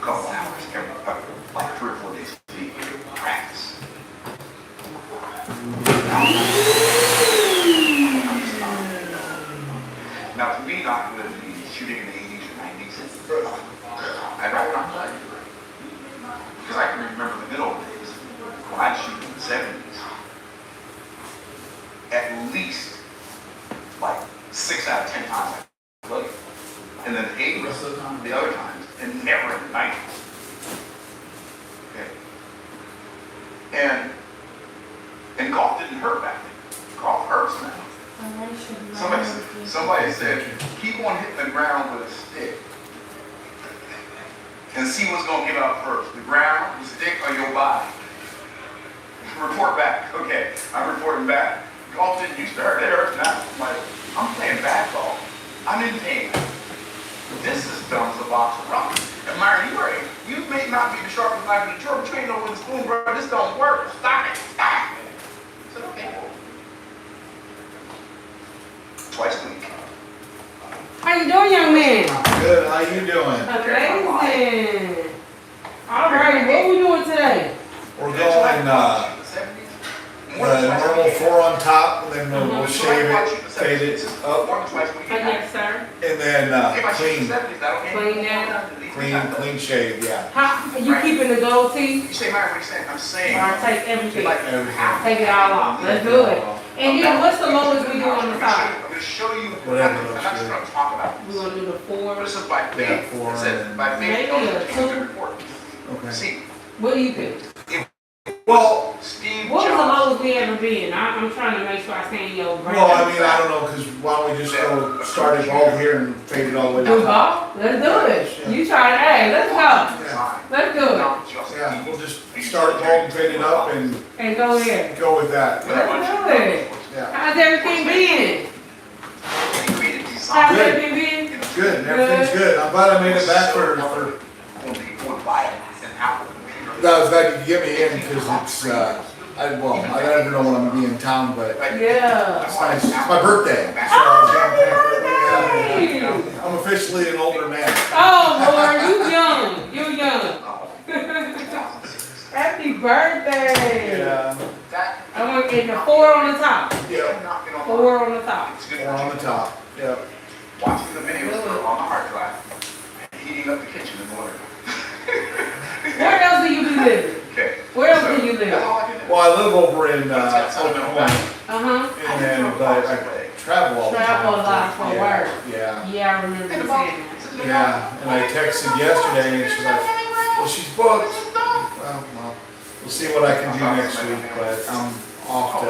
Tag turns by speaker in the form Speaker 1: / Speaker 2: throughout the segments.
Speaker 1: couple hours, like 3 or 4 days a week, practice. Now, to me, not going to be shooting in the 80s or 90s. I'd rather not play. Because I can remember the good old days when I'd shoot in the 70s. At least like 6 out of 10 times I played. And then the 80s, the other times, and never in the 90s. Okay. And golf didn't hurt back then. Golf hurts now. Somebody said, keep on hitting the ground with a stick and see what's going to give out first, the ground, the stick, or your body. Report back. Okay, I'm reporting back. Golf didn't used to hurt. It hurts now. I'm playing bad golf. I'm in pain. This is dumb as a box of rocks. And Myron, you may not be the sharpest knife in the drawer, but you ain't no with the spoon, bro. This don't work. Stop it. Stop it. I said, okay. Twice a week.
Speaker 2: How you doing, young man?
Speaker 3: Good. How you doing?
Speaker 2: Amazing. All right. What we doing today?
Speaker 3: We're going the normal 4 on top, and then we'll shave it, fade it up,
Speaker 2: Yes, sir.
Speaker 3: and then clean shave. Yeah.
Speaker 2: How you keeping the goatee?
Speaker 1: You say, Myron, what are you saying? I'm saying.
Speaker 2: Or take everything?
Speaker 3: Everything.
Speaker 2: Take it all off. Let's do it. And then what's the lowest we do on the side?
Speaker 1: I'm going to show you.
Speaker 3: Whatever
Speaker 1: I'm not just going to talk about
Speaker 2: We're
Speaker 1: this.
Speaker 2: gonna do the 4.
Speaker 1: This is by faith.
Speaker 3: Yeah, 4.
Speaker 1: It says by faith.
Speaker 2: Maybe
Speaker 1: don't
Speaker 2: a
Speaker 1: take
Speaker 2: 2.
Speaker 1: the report.
Speaker 3: Okay.
Speaker 1: See,
Speaker 2: What do you think?
Speaker 3: Well,
Speaker 1: Steve
Speaker 2: What was the
Speaker 1: Jobs.
Speaker 2: lowest we ever been? I'm trying to make sure I stay in your brain.
Speaker 3: well, I mean, I don't know, because why don't we just go start it all here and fade it all the way
Speaker 2: Do
Speaker 3: down?
Speaker 2: golf? Let's do it. You try to, hey, let's go.
Speaker 3: Yeah.
Speaker 2: Let's do it.
Speaker 3: Yeah, we'll just start it all and fade it up and
Speaker 2: And go there.
Speaker 3: go with that.
Speaker 2: Let's do it.
Speaker 3: Yeah.
Speaker 2: How's everything been? How's
Speaker 3: Good.
Speaker 2: everything been?
Speaker 3: Good. Everything's good. I'm glad I made it back for I was glad you could get me in because it's, I never know when I'm gonna be in town, but
Speaker 2: Yeah.
Speaker 3: it's nice. It's my birthday. So
Speaker 2: Happy birthday!
Speaker 3: I'm officially an older man.
Speaker 2: Oh, Lord, you young. You're young. Happy birthday!
Speaker 3: Yeah.
Speaker 2: I'm gonna get the 4 on the top.
Speaker 3: Yep.
Speaker 2: 4 on the top.
Speaker 3: 4 on the top. Yep.
Speaker 1: Watching the videos on the hard drive, heating up the kitchen in the morning.
Speaker 2: Where else do you be living?
Speaker 1: Okay.
Speaker 2: Where else do you live?
Speaker 1: That's all I can do.
Speaker 3: Well, I live over in Oklahoma,
Speaker 2: Uh-huh.
Speaker 3: and then but I travel all the time.
Speaker 2: Travel a lot for
Speaker 3: Yeah.
Speaker 2: work.
Speaker 3: Yeah.
Speaker 2: Yeah, I remember you saying that.
Speaker 3: Yeah. And I texted yesterday, and she's like, "Well, she's booked." Well, we'll see what I can do next week, but I'm off to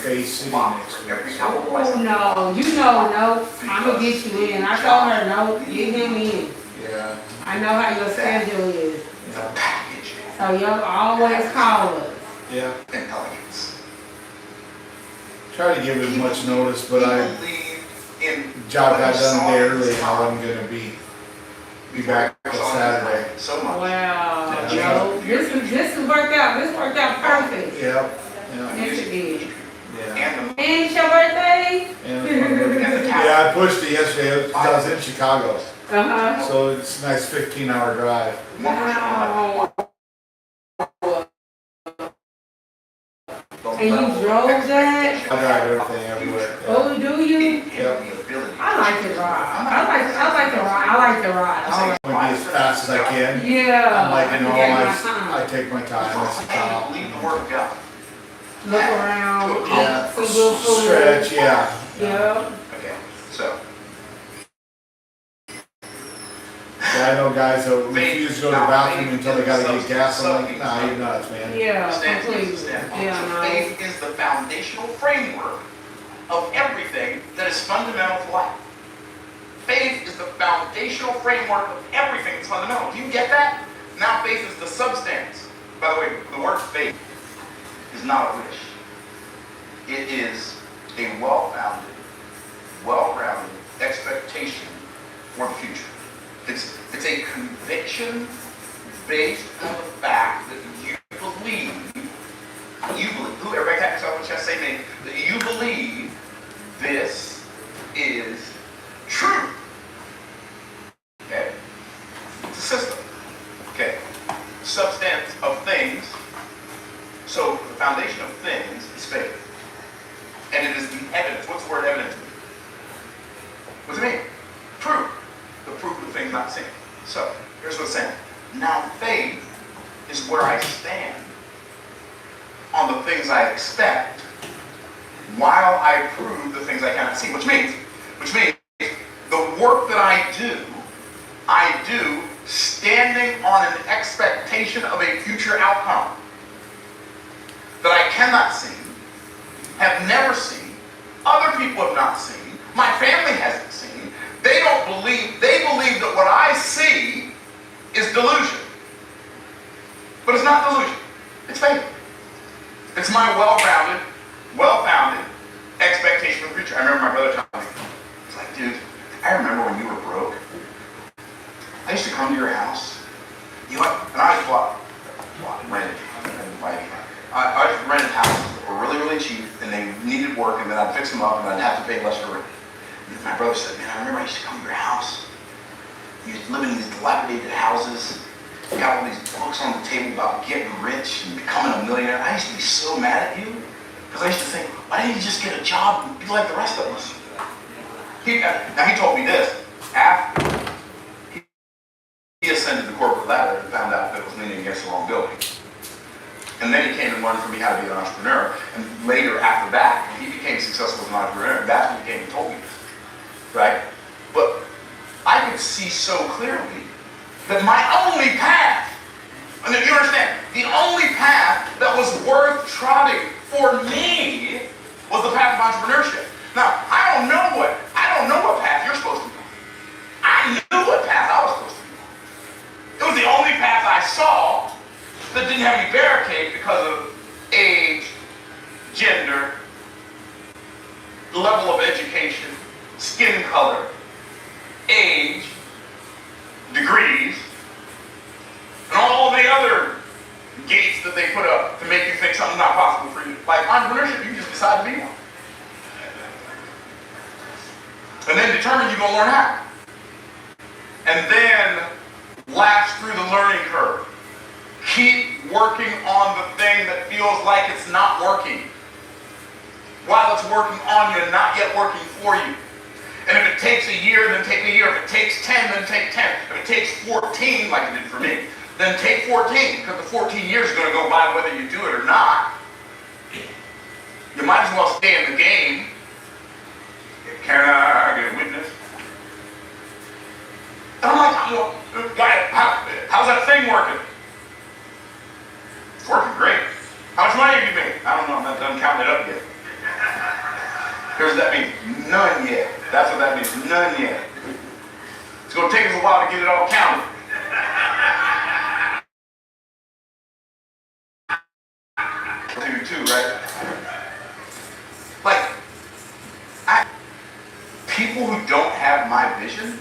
Speaker 3: Bay City next week. So.
Speaker 2: Oh, no. You know, no. I'm gonna get you in. I told her, no, get him in.
Speaker 3: Yeah.
Speaker 2: I know how your schedule is.
Speaker 3: Yeah.
Speaker 2: So y'all always call us.
Speaker 3: Yeah.
Speaker 1: Intelligence.
Speaker 3: Try to give as much notice, but I
Speaker 1: believe in
Speaker 3: job got done a day early, and I wasn't gonna be back till Saturday.
Speaker 1: So much.
Speaker 2: Wow.
Speaker 3: Yeah.
Speaker 2: No, this worked out. This worked out perfect.
Speaker 3: Yep. Yeah.
Speaker 2: Yes, it did.
Speaker 3: Yeah.
Speaker 1: And the
Speaker 2: And it's your birthday?
Speaker 3: And it's my birthday. Yeah, I pushed it yesterday because I was in Chicago,
Speaker 2: Uh-huh.
Speaker 3: so it's a nice 15-hour drive.
Speaker 2: Wow. And you drove that?
Speaker 3: I drive everything everywhere.
Speaker 2: Oh, do you?
Speaker 3: Yep.
Speaker 2: I like to ride. I like to ride.
Speaker 3: I'm gonna be as fast as I can.
Speaker 2: Yeah.
Speaker 3: I'm like, you know,
Speaker 2: I take my time.
Speaker 3: I take my time. That's the top.
Speaker 1: believe the word of God.
Speaker 2: Look around,
Speaker 3: Yeah.
Speaker 2: eat some good food.
Speaker 3: Stretch, yeah.
Speaker 2: Yeah.
Speaker 1: Okay, so
Speaker 3: Yeah, I know guys that refuse to go to the bathroom until they gotta get gas. I'm like, nah, you're nuts, man.
Speaker 2: Yeah,
Speaker 1: stand
Speaker 2: completely.
Speaker 1: stand.
Speaker 2: Yeah,
Speaker 1: So
Speaker 2: no.
Speaker 1: faith is the foundational framework of everything that is fundamental to life. Faith is the foundational framework of everything that's fundamental. Do you get that? Now faith is the substance. By the way, the word faith is not a wish. It is a well-founded, well-grounded expectation for the future. It's a conviction based on the fact that you believe, who, everybody tap yourself on the chest, say me, that you believe this is true. Okay? It's a system. Okay? substance of things. So the foundation of things is faith. And it is the evidence. What's the word evidence mean? What does it mean? Proof. The proof of the things not seen. So, here's what it's saying. Now faith is where I stand on the things I expect while I prove the things I cannot see. Which means the work that I do standing on an expectation of a future outcome that I cannot see, have never seen, other people have not seen, my family hasn't seen. They believe that what I see is delusion. But it's not delusion. It's faith. It's my well-grounded, well-founded expectation of the future. I remember my brother telling me, he's like, dude, I remember when you were broke. I used to come to your house. You know what? And I just rented. I just rented houses that were really, really cheap, and they needed work, and then I'd fix them up, and I'd have to pay less for rent. And my brother said, man, I remember I used to come to your house. You live in these dilapidated houses. You got all these books on the table about getting rich and becoming a millionaire. I used to be so mad at you, because I used to think, why didn't you just get a job and be like the rest of us? Now he told me this, after he ascended the corporate ladder and found out that it was leaning against the wrong building. And then he came and learned from me how to be an entrepreneur. And later, after that, when he became successful as an entrepreneur, that's when he came and told me this. Right? But I could see so clearly that my only path, and you understand, the only path that was worth trotting for me was the path of entrepreneurship. Now, I don't know what path you're supposed to be on. I knew what path I was supposed to be on. It was the only path I saw that didn't have any barricade because of age, gender, level of education, skin color, age, degrees, and all the other gates that they put up to make you think something's not possible for you. Like entrepreneurship, you just decide to be one. And then determine you're going to learn how. And then last through the learning curve. Keep working on the thing that feels like it's not working. While it's working on you and not yet working for you. And if it takes a year, then take a year. If it takes 10, then take 10. If it takes 14, like it did for me, then take 14, because the 14 years is going to go by whether you do it or not. You might as well stay in the game. Can I get a witness? And I'm like, guy, how's that thing working? It's working great. How much money have you made? I don't know, I'm not done counting it up yet. Here's what that means. None yet. That's what that means. None yet. It's going to take us a while to get it all counted. Maybe two, right? Like, people who don't have my vision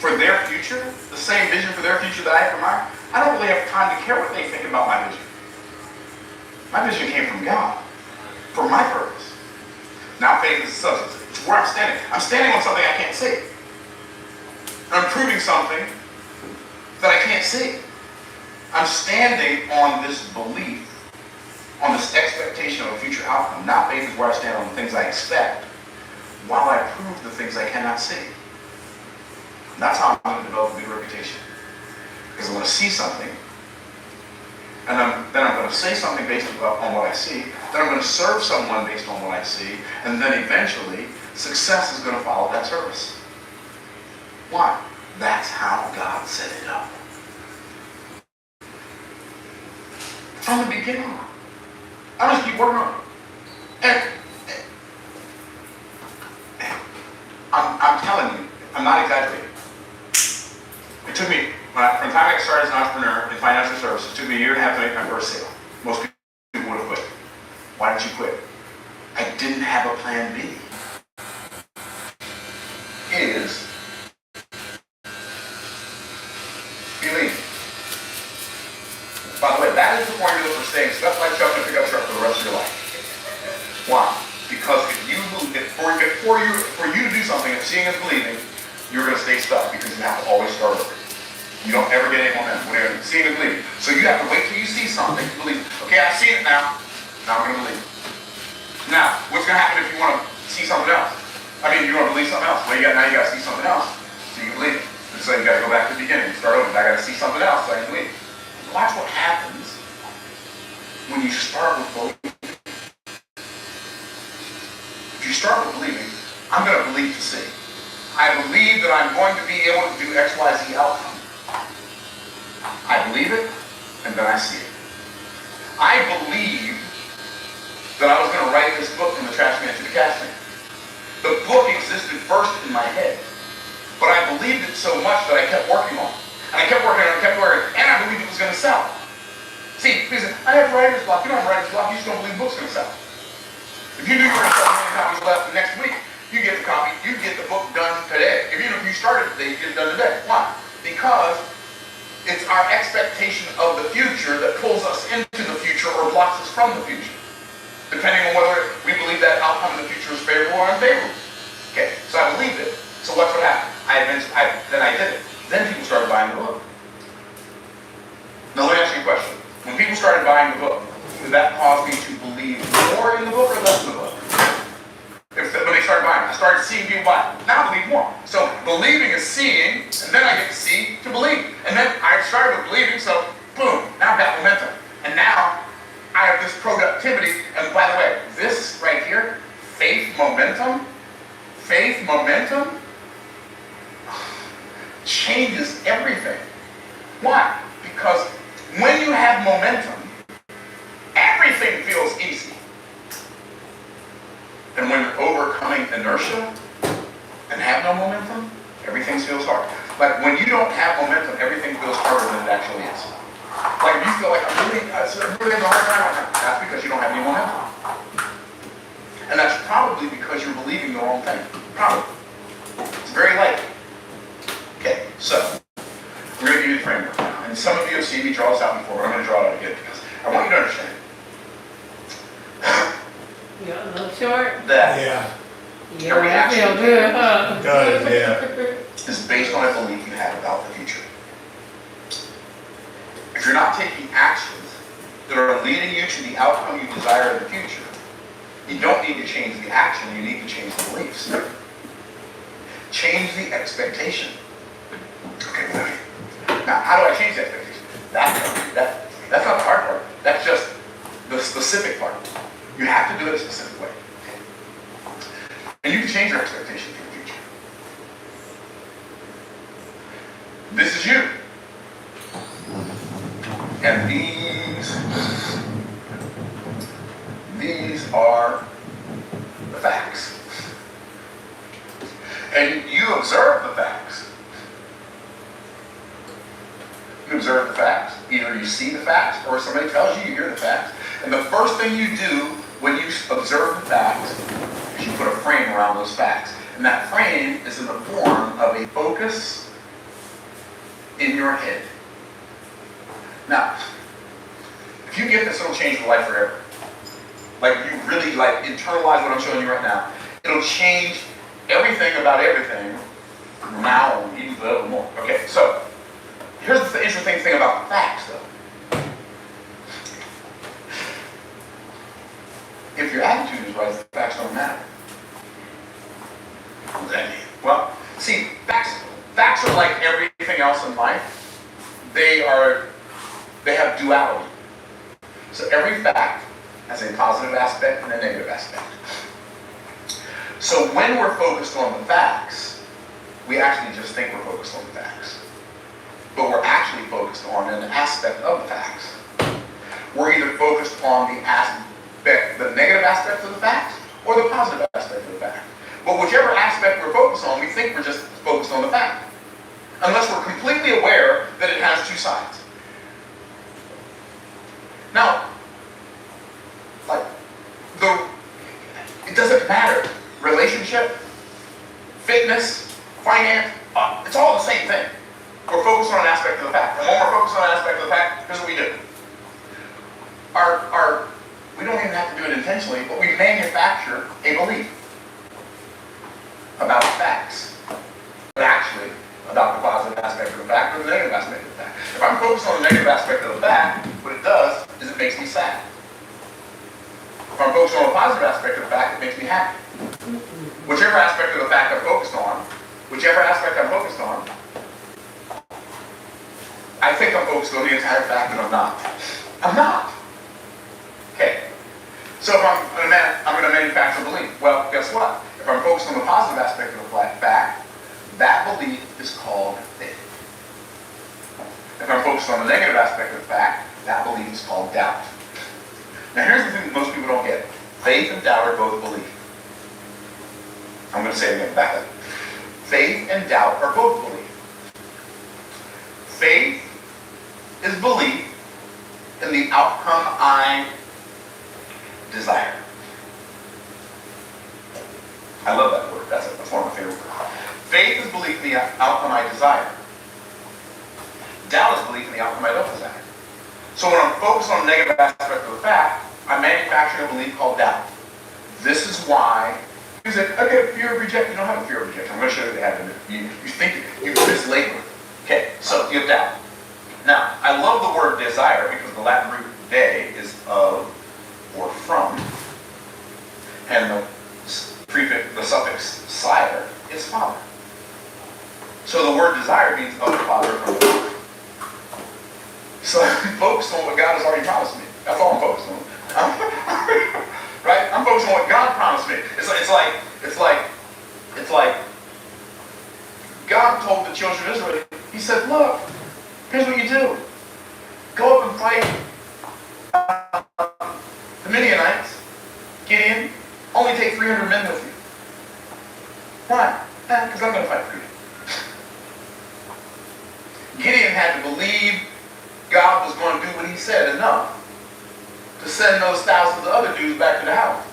Speaker 1: for their future, the same vision for their future that I have for mine, I don't really have time to care what they think about my vision. My vision came from God, for my purpose. Now faith is the substance. It's where I'm standing. I'm standing on something I can't see. I'm proving something that I can't see. I'm standing on this belief, on this expectation of a future outcome. Now faith is where I stand on the things I expect, while I prove the things I cannot see. And that's how I'm going to develop a good reputation. Because I'm going to see something, and then I'm going to say something based on what I see, then I'm going to serve someone based on what I see, and then eventually, success is going to follow that service. Why? That's how God set it up. From the beginning. I just keep working on it. And I'm telling you, I'm not exaggerating. It took me, from the time I started as an entrepreneur in financial services, it took me a year and a half to make my first sale. Most people would have quit. Why didn't you quit? I didn't have a plan B. Is believe. By the way, that is the formula for staying stuck like Chuck and pick up truck for the rest of your life. Why? Because for you to do something, if seeing is believing, you're going to stay stuck because you have to always start over. You don't ever get any momentum. Seeing is believing. So you have to wait till you see something to believe. Okay, I see it now. Now I'm going to believe. Now, what's going to happen if you want to see something else? I mean, you want to believe something else. Well, now you got to see something else so you can believe it. And so you got to go back to the beginning, start over. I got to see something else so I can believe. Watch what happens when you start with believing. If you start with believing, I'm going to believe to see. I believe that I'm going to be able to do X, Y, Z outcome. I believe it, and then I see it. I believe that I was going to write this book from the trash can to the cash can. The book existed first in my head, but I believed it so much that I kept working on it. And I kept working on it, and I believed it was going to sell. See, because I have writer's block. You don't have writer's block, you just don't believe the book's going to sell. If you knew you were going to sell 1 million copies left the next week, you get the copy, you get the book done today. Even if you started today, you get it done today. Why? Because it's our expectation of the future that pulls us into the future or blocks us from the future, depending on whether we believe that outcome in the future is favorable or unfavorable. Okay, so I believed it. So what's what happened? Then I did it. Then people started buying the book. Now let me ask you a question. When people started buying the book, did that cause me to believe more in the book or less in the book? When they started buying, I started seeing people buy it. Now I believe more. So believing is seeing, and then I get to see to believe. And then I started with believing, so boom, now I've got momentum. And now I have this productivity. And by the way, this right here, faith momentum, changes everything. Why? Because when you have momentum, everything feels easy. And when you're overcoming inertia and have no momentum, everything feels hard. Like when you don't have momentum, everything feels harder than it actually is. Like if you feel like I'm really having a hard time right now, that's because you don't have any momentum. And that's probably because you're believing the wrong thing. Probably. It's very likely. Okay, so we're going to give you the framework now. And some of you have seen me draw this out before, but I'm going to draw it out again because I want you to understand.
Speaker 2: You're a little short.
Speaker 1: That
Speaker 3: Yeah,
Speaker 1: every
Speaker 2: I feel
Speaker 1: action
Speaker 2: good, huh?
Speaker 3: it does, yeah.
Speaker 1: is based on a belief you have about the future. If you're not taking actions that are leading you to the outcome you desire in the future, you don't need to change the action, you need to change the beliefs. Change the expectation. Okay, now how do I change the expectation? That's not the hard part. That's just the specific part. You have to do it a specific way. And you can change your expectation for the future. This is you. And these are the facts. And you observe the facts. You observe the facts. Either you see the facts or somebody tells you you hear the facts. And the first thing you do when you observe the facts is you put a frame around those facts. And that frame is in the form of a focus in your head. Now, if you get this, it'll change your life forever. Like you really internalize what I'm showing you right now. It'll change everything about everything from now on, even a little more. Okay, so here's the interesting thing about the facts, though. If your attitude is right, the facts don't matter. What does that mean? Well, see, facts are like everything else in life. They have duality. So every fact has a positive aspect and a negative aspect. So when we're focused on the facts, we actually just think we're focused on the facts. But we're actually focused on an aspect of the facts. We're either focused on the negative aspect of the facts or the positive aspect of the fact. But whichever aspect we're focused on, we think we're just focused on the fact. Unless we're completely aware that it has two sides. Now, it doesn't matter. Relationship, fitness, finance, it's all the same thing. We're focused on an aspect of the fact. And when we're focused on an aspect of the fact, here's what we do. We don't even have to do it intentionally, but we manufacture a belief about the facts. But actually, about the positive aspect of the fact or the negative aspect of the fact. If I'm focused on the negative aspect of the fact, what it does is it makes me sad. If I'm focused on the positive aspect of the fact, it makes me happy. Whichever aspect of the fact I'm focused on, I think I'm focused on the entire fact that I'm not. I'm not. Okay. So if I'm going to manufacture belief. Well, guess what? If I'm focused on the positive aspect of the fact, that belief is called faith. If I'm focused on the negative aspect of the fact, that belief is called doubt. Now here's the thing that most people don't get. Faith and doubt are both belief. I'm going to say it again, back up. Faith and doubt are both belief. Faith is belief in the outcome I desire. I love that word. That's one of my favorite words. Faith is belief in the outcome I desire. Doubt is belief in the outcome I don't desire. So when I'm focused on the negative aspect of the fact, I'm manufacturing a belief called doubt. This is why you said, okay, fear of rejection. You don't have a fear of rejection. I'm going to show you they have it. You think you mislabel it. Okay, so you have doubt. Now, I love the word desire because the Latin root de is of or from, and the suffix sire is father. So the word desire means of the father or from the father. So I'm focused on what God has already promised me. That's all I'm focused on. Right? I'm focused on what God promised me. It's like God told the children of Israel, he said, look, here's what you do. Go up and fight the Midianites. Gideon, only take 300 men with you. Why? Because I'm going to fight for you. Gideon had to believe God was going to do what he said enough to send those thousands of other dudes back to the house.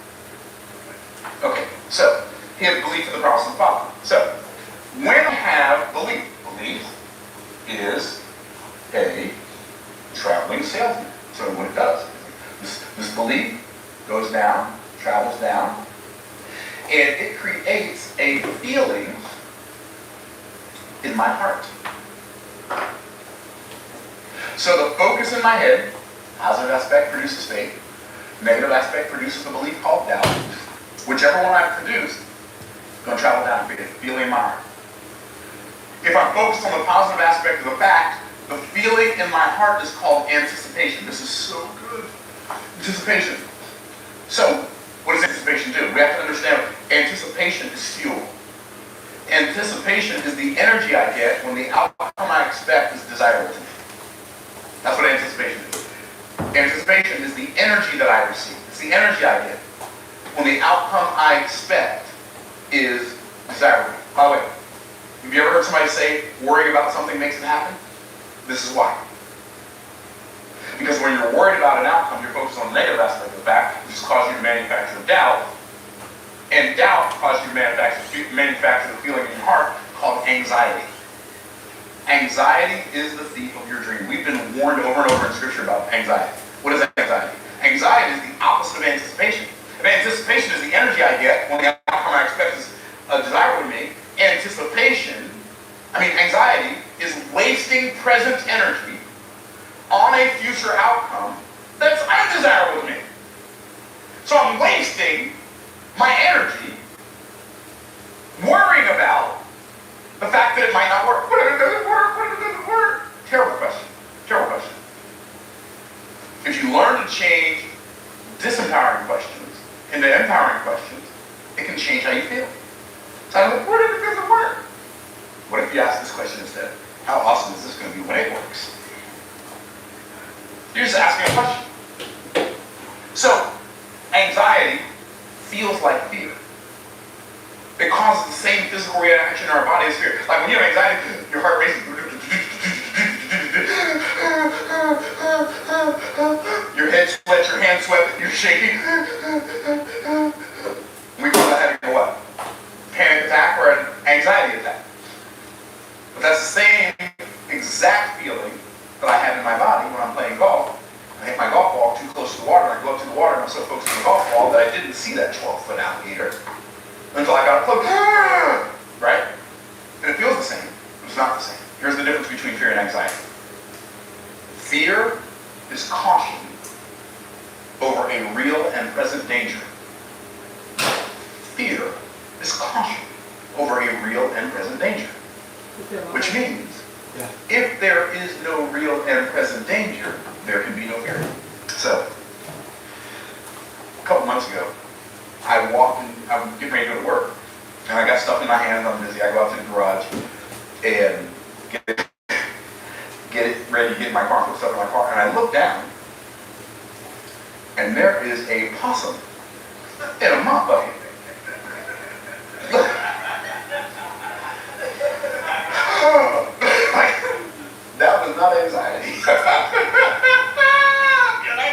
Speaker 1: Okay, so he had belief in the promise of the Father. So, when I have belief is a traveling salesman. So what it does, this belief goes down, travels down, and it creates a feeling in my heart. So the focus in my head, positive aspect produces faith, negative aspect produces a belief called doubt. Whichever one I produce, is going to travel down and create a feeling in my heart. If I'm focused on the positive aspect of the fact, the feeling in my heart is called anticipation. This is so good. Anticipation. So, what does anticipation do? We have to understand anticipation is fuel. Anticipation is the energy I get when the outcome I expect is desirable to me. That's what anticipation is. Anticipation is the energy that I receive. It's the energy I get when the outcome I expect is desirable. By the way, have you ever heard somebody say, worrying about something makes it happen? This is why. Because when you're worried about an outcome, you're focused on the negative aspect of the fact, which causes you to manufacture doubt. And doubt causes you to manufacture the feeling in your heart called anxiety. Anxiety is the thief of your dream. We've been warned over and over in Scripture about anxiety. What is anxiety? Anxiety is the opposite of anticipation. If anticipation is the energy I get when the outcome I expect is desirable to me, anxiety is wasting present energy on a future outcome that's undesirable to me. So I'm wasting my energy worrying about the fact that it might not work. What if it doesn't work? What if it doesn't work? Terrible question. Terrible question. If you learn to change disempowering questions into empowering questions, it can change how you feel. So I'm like, what if it doesn't work? What if you ask this question instead? How awesome is this going to be when it works? You're just asking a question. So, anxiety feels like fear. It causes the same physical reaction in our body as fear. Like when you have anxiety, your heart races. Your head sweats, your hands sweat, you're shaking. We call that having a what? Panic attack or an anxiety attack. But that's the same exact feeling that I have in my body when I'm playing golf. I hit my golf ball too close to the water, and I go up to the water, and I'm so focused on the golf ball that I didn't see that 12-foot alligator until I got close. Right? And it feels the same, but it's not the same. Here's the difference between fear and anxiety. Fear is caution over a real and present danger. Fear is caution over a real and present danger. Which means, if there is no real and present danger, there can be no fear. So, a couple months ago, I walked in, I'm getting ready to go to work, and I got stuff in my hand, I'm busy, I go out to the garage, and get it ready to get in my car, put stuff in my car, and I look down, and there is a possum in a mop bucket. That was not anxiety. You're not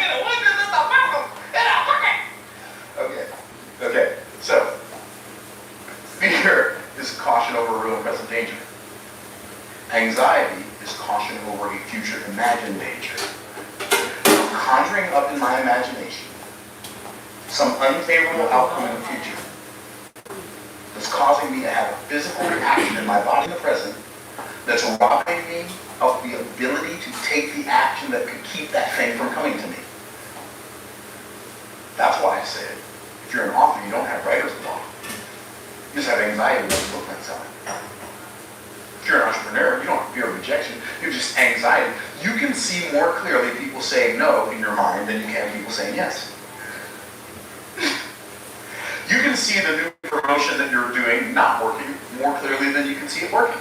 Speaker 1: gonna witness this possum in a bucket. Okay, so fear is caution over real and present danger. Anxiety is caution over a future imagined danger. I'm conjuring up in my imagination some unfavorable outcome in the future that's causing me to have a physical reaction in my body in the present that's robbing me of the ability to take the action that could keep that thing from coming to me. That's why I said, if you're an author, you don't have writer's block. You just have anxiety when the book not selling. If you're an entrepreneur, you don't have fear of rejection. You have just anxiety. You can see more clearly people saying no in your mind than you can people saying yes. You can see the new promotion that you're doing not working more clearly than you can see it working.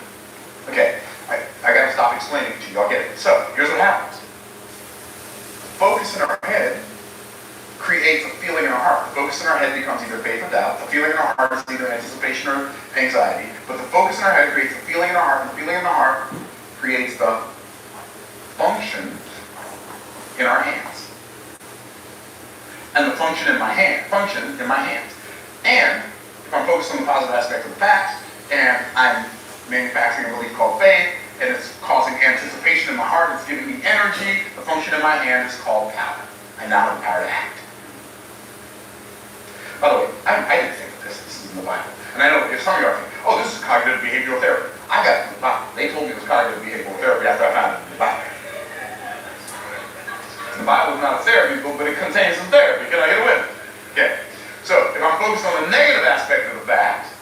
Speaker 1: Okay, I gotta stop explaining it to you, I'll get it. So, here's what happens. Focus in our head creates a feeling in our heart. The focus in our head becomes either faith or doubt. The feeling in our heart is either anticipation or anxiety. But the focus in our head creates the feeling in our heart, and the feeling in the heart creates the function in our hands. And the function in my hands. And if I'm focused on the positive aspect of the facts, and I'm manufacturing a belief called faith, and it's causing anticipation in my heart, it's giving me energy, the function in my hand is called power. I now have the power to act. By the way, I didn't think of this. This is in the Bible. And I know if some of you are thinking, oh, this is cognitive behavioral therapy. I got it from the Bible. They told me it was cognitive behavioral therapy after I found it in the Bible. The Bible is not a therapy book, but it contains some therapy. Can I get a witness? Okay. So if I'm focused on the negative aspect of the fact,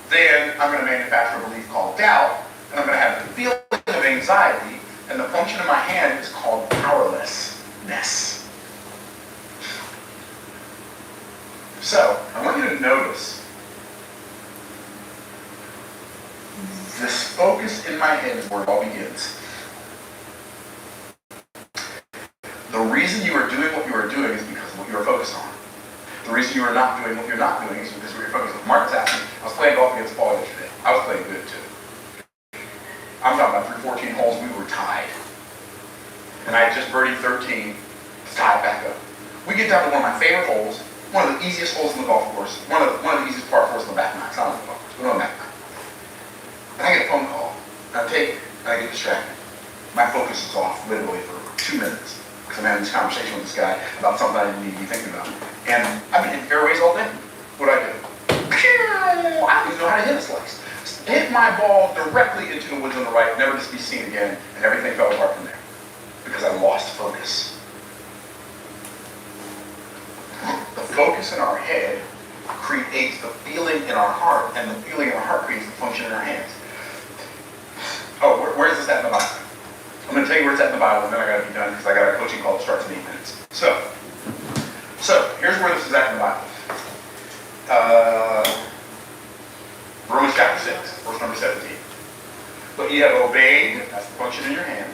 Speaker 1: then I'm going to manufacture a belief called doubt, and I'm going to have the feeling of anxiety, and the function in my hand is called powerlessness. So, I want you to notice this focus in my head is where it all begins. The reason you are doing what you are doing is because of what you are focused on. The reason you are not doing what you're not doing is because of what you're focused on. Marcus asked me, I was playing golf against Paul yesterday. I was playing good too. I'm talking about 314 holes, we were tied. And I had just birdied 13, tied back up. We get down to one of my favorite holes, one of the easiest holes in the golf course, one of the easiest par fours in the back nine. It's not on the golf course, but on the back nine. And I get a phone call, and I get distracted. My focus is off literally for 2 minutes, because I'm having this conversation with this guy about something I didn't need to be thinking about. And I've been hitting fairways all day. What do? I don't even know how to hit a slice. Hit my ball directly into the woods on the right, never to be seen again, and everything fell apart from there. Because I lost focus. The focus in our head creates the feeling in our heart, and the feeling in our heart creates the function in our hands. Oh, where is this at in the Bible? I'm going to tell you where it's at in the Bible, and then I got to be done because I got a coaching call that starts in 8 minutes. So here's where this is at in the Bible. Romans chapter 6, verse number 17. But ye have obeyed, that's the function in your hand,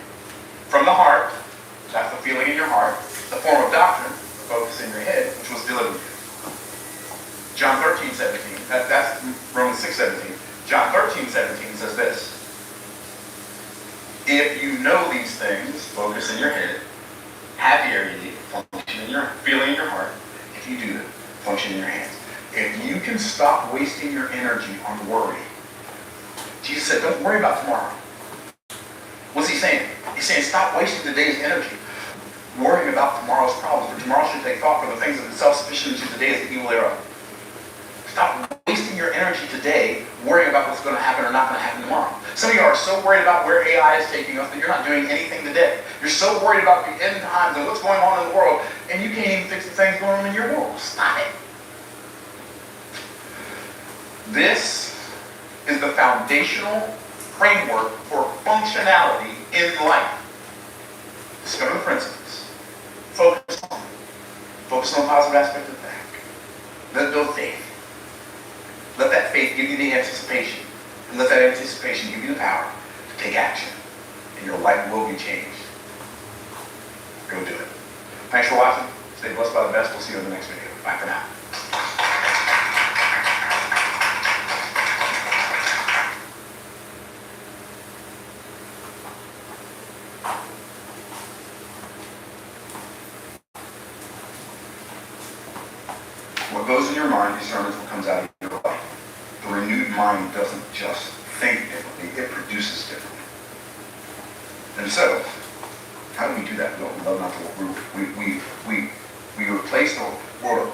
Speaker 1: from the heart, that's the feeling in your heart, the form of doctrine, the focus in your head, which was delivered to you. John 13:17, that's Romans 6:17. John 13:17 says this. If you know these things, focus in your head, happy are ye, function in your feeling in your heart. If you do, function in your hands. If you can stop wasting your energy on worry. Jesus said, don't worry about tomorrow. What's he saying? He's saying, stop wasting the day's energy worrying about tomorrow's problems. For tomorrow should take thought for the things that are self-sufficient, which is the day is the evil thereof. Stop wasting your energy today worrying about what's going to happen or not going to happen tomorrow. Some of you are so worried about where AI is taking us that you're not doing anything today. You're so worried about the end times and what's going on in the world, and you can't even fix the things going on in your world. Stop it. This is the foundational framework for functionality in life. Discover the principles. Focus on them. Focus on the positive aspect of that. Let it build faith. Let that faith give you the anticipation. And let that anticipation give you the power to take action. And your life will be changed. Go do it. Thanks for watching. Stay blessed by the best. We'll see you in the next video. Bye for now. What goes in your mind determines what comes out of your life. The renewed mind doesn't just think differently, it produces differently. And so, how do we do that? We love not to. We replace the world.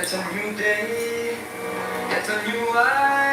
Speaker 1: It's a new day. It's a new life.